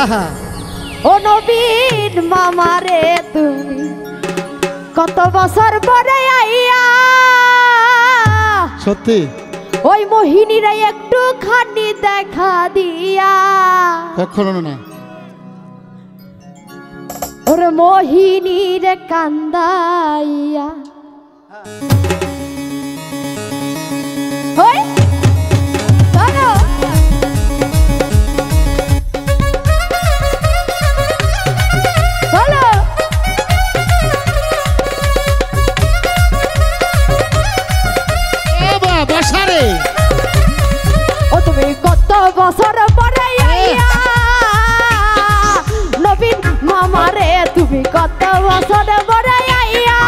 আহা ও নবীন মামারে তুমি কত বছর পরে আইয়া সত্যি ওই মোহিনীরা একটু খানি দেখা দিয়া কখনো না ওরে মোহিনীর কান্দাইয়া ওই চলো চলো বসারে ও তুমি কত বছর পরে আইয়া নবীন মামারে তুমি কত বছর পরে আইয়া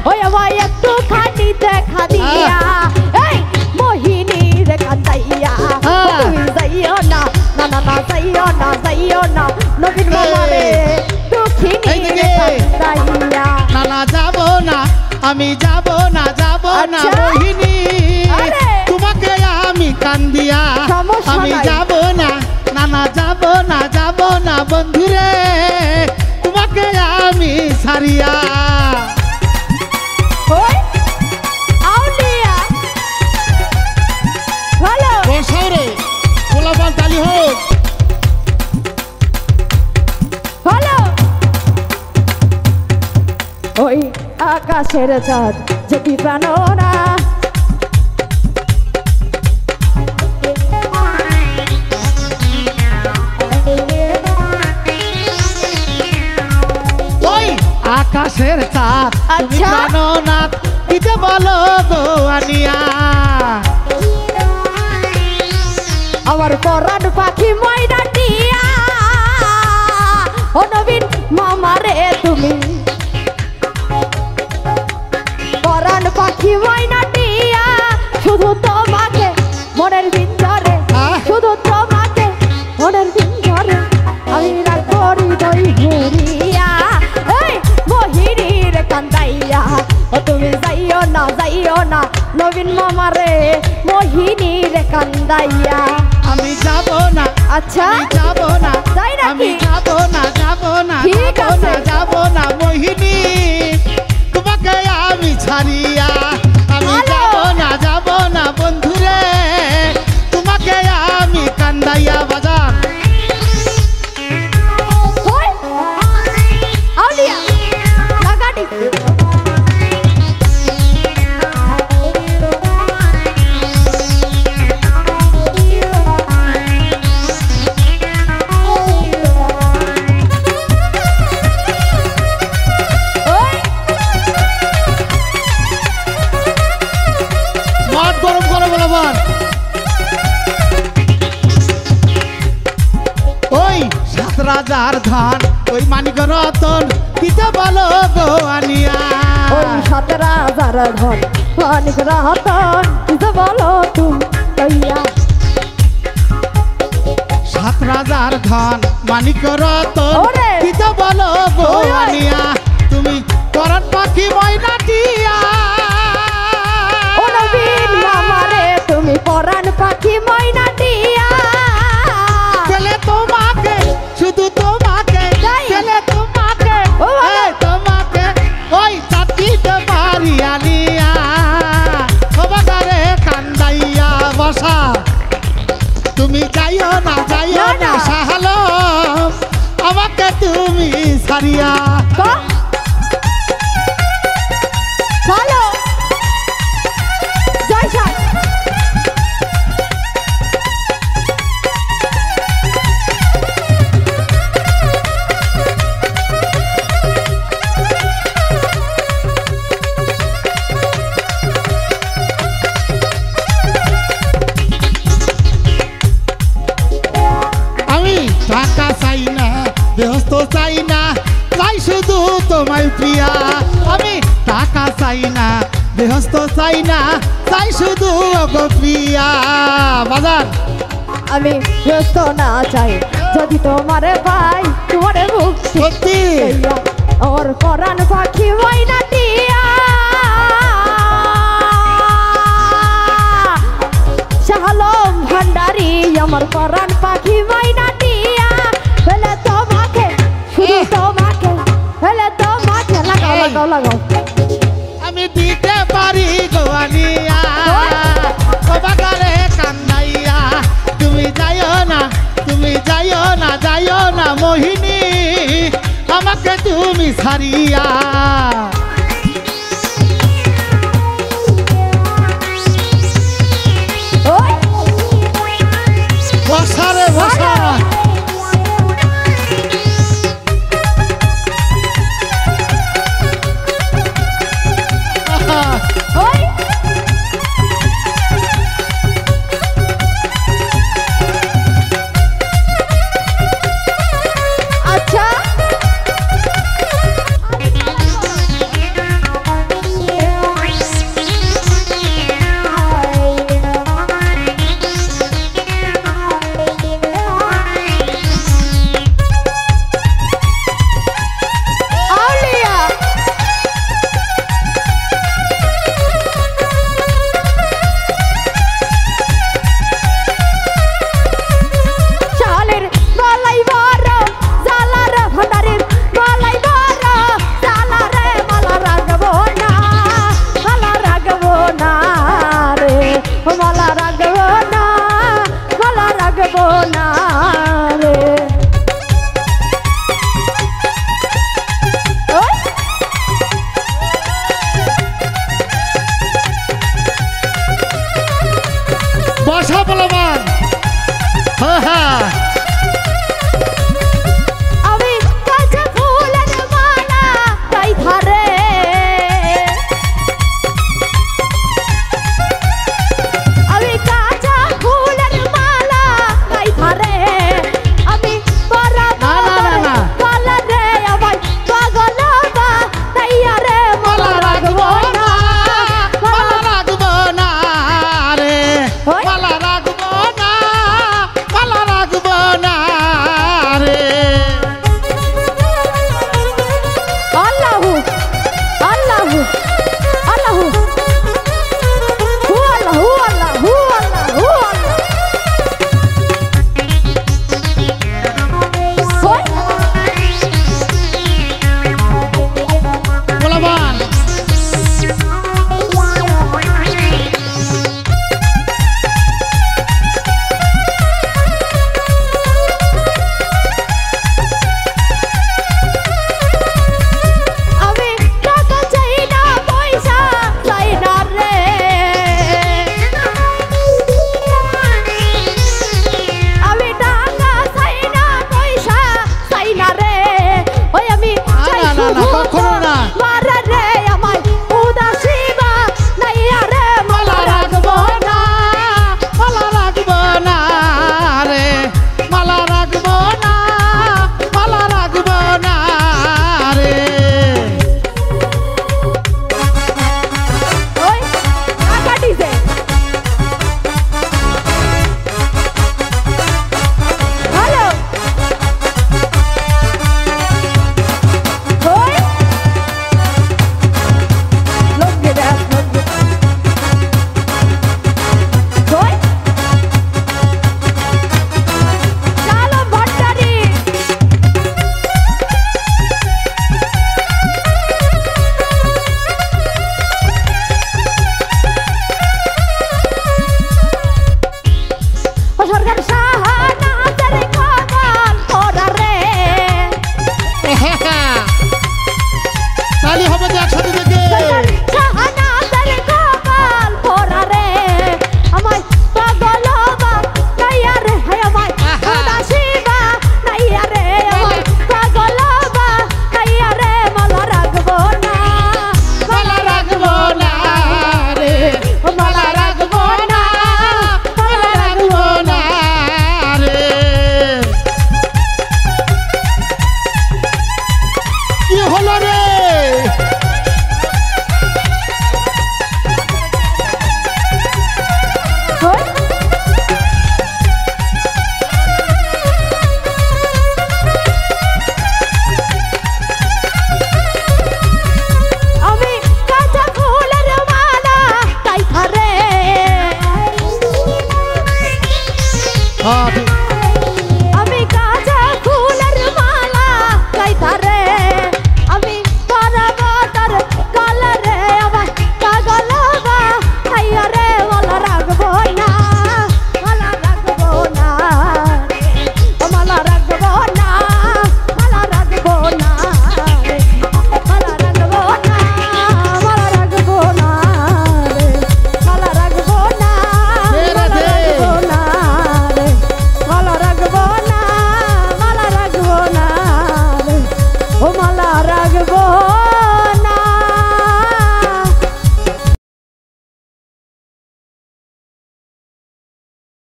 ওই আমায় একটু খানি দেখা দিয়া এই মোহিনীর কান্দাইয়া তুমি যাইও না না না না যাইও না যাইও না নবীন মামারে দুঃখিনী কান্দাইয়া না না যাব না আমি যাব না মোহিনী তোমাকে আমি কান্দিয়া আমি যাব না না যাব না বন্ধুরে তোমাকে আমি সারিয়া বসারে গোলাপান তালি হোক ওই আকাশের চাঁদ যদি প্রাণনা ওই আকাশের চাঁদ আচ্ছা প্রাণনাথ দিতে বলো গো আনিয়া আমার পরাণ পাখি ময়না টিয়া ও নবীন মামারে তুমি পরাণ পাখি ময়না টিয়া শুধু তোমাকে মনের ভিতরে শুধু তোমাকে মনের ভিতরে আমি রাখবো হৃদয় ঘুরিয়া এই মোহিনীর কান্দাইয়া ও তুমি যাইও না নবীন মামারে মোহিনীর কান্দাইয়া আমি যাব না আচ্ছা যাব না তাই আমি নাকি যাব না ঠিক আছে যাব না মোহিনী তোমাকে আমি ছাড়িয়া আমি যাব না বন্ধুরে তোমাকে আমি কান্দাইয়া বাজান ওই আউলিয়া লাগাডি মাঠ গরম করে বলবান ওই ৭,০০০ ধান ওই মানিক রতন দিতে বলো গো আনিয়া ওই ১৭,০০০ ধন অনেক রতন দিতে বলো তুমি কইয়া ৭,০০০ ধান মানিক রতন ওরে! দিতে বলো গো ওই, ওই! আনিয়া তুমি পরাণ পাখি ময়না টিয়া ও নবীন মামারে তুমি পরাণ পাখি ময়না টিয়া গেলে তোমাকে শুধু তোমাকে তাই? গেলে তোমাকে ও বাবা! এই তোমাকে ওই চাটিতে পারি আনিয়া সবারে কান্দাইয়া বসা তুমি যাইও না না। সাহালম আমাকে তুমি সারিয়া ভালো জয় সাই আমি টাকা চাই না ব্যস্ত চাই না চাই শুধু তোমায় প্রিয়া আমি টাকা চাই না ব্যস্ত চাই না চাই শুধু গো প্রিয়া বাজার আমি ব্যস্ত না চাই যদি তোমারে পাই তোমারে মুখ সত্যি আমার পরাণ পাখি ময়না টিয়া শাহালম ভান্ডারি আমার পরাণ পাখি ময়না লাগাও লাগাও আমি দিতে পারি গোয়ানিয়া বাগারে কান্দাইয়া তুমি যাইও না যাইও না মোহিনী আমাকে তুমি ছাড়িয়া ওই বসারে বসা